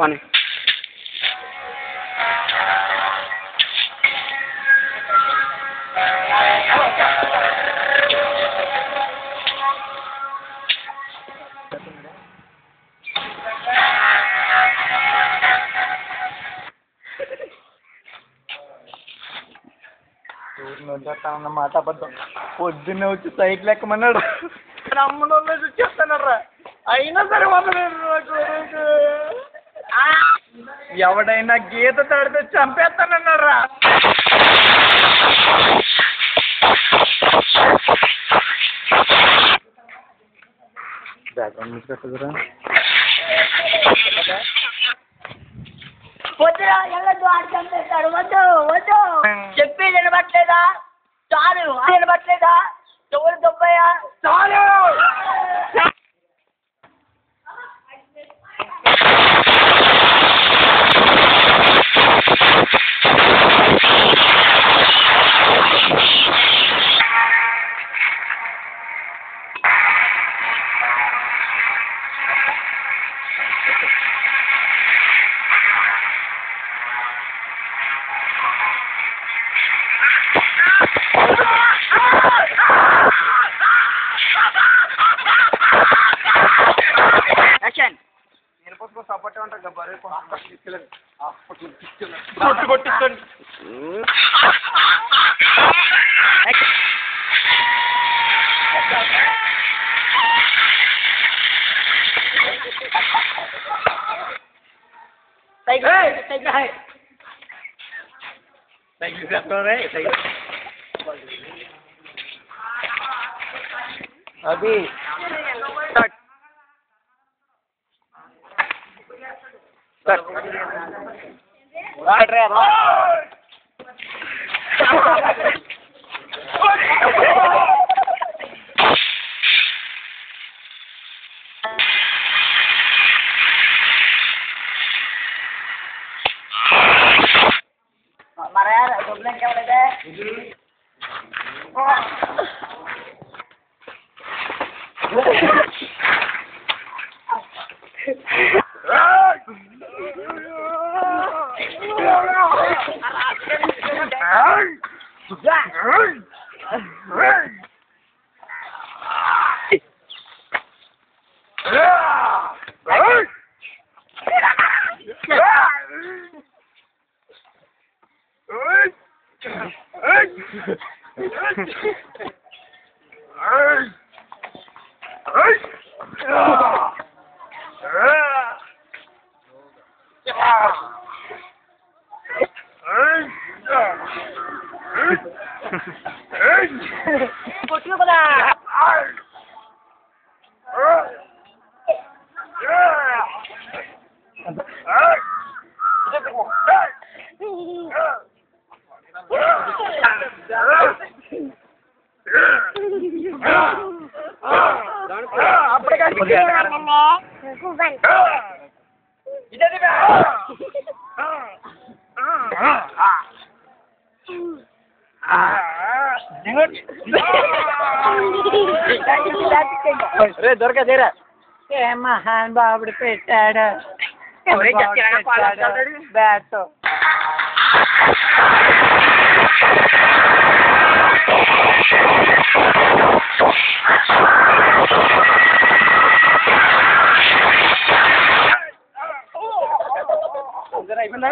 Funny. అన్నమాట అబద్ధం. పొద్దున్నే వచ్చి సైకిల్ ఎక్కమన్నాడు, రమ్మడంలో చూస్తానరా, అయినా సరే వదలేదు. ఎవడైనా గీత తడితే చంపేస్తానన్నారా. Background music పెట్టదురా. వద్దురా, వెళ్ళొద్దు, ఆడి చంపేస్తాడు. వద్దు వద్దు, చెప్పేది వినబట్లేదా? చాలు, వినబట్లేదా? ఎవరు దొబ్బయ్యా? చాలు. సపోర్ట్ ఉంటా కొట్టిస్తాను. అది మరే డబ్బులు ఎవరైతే కొట్టు కదా. దొరక తీరా ఏ మహాన్ బాబుడు పెట్టాడు బ్యాట్. అయిపోయిందా?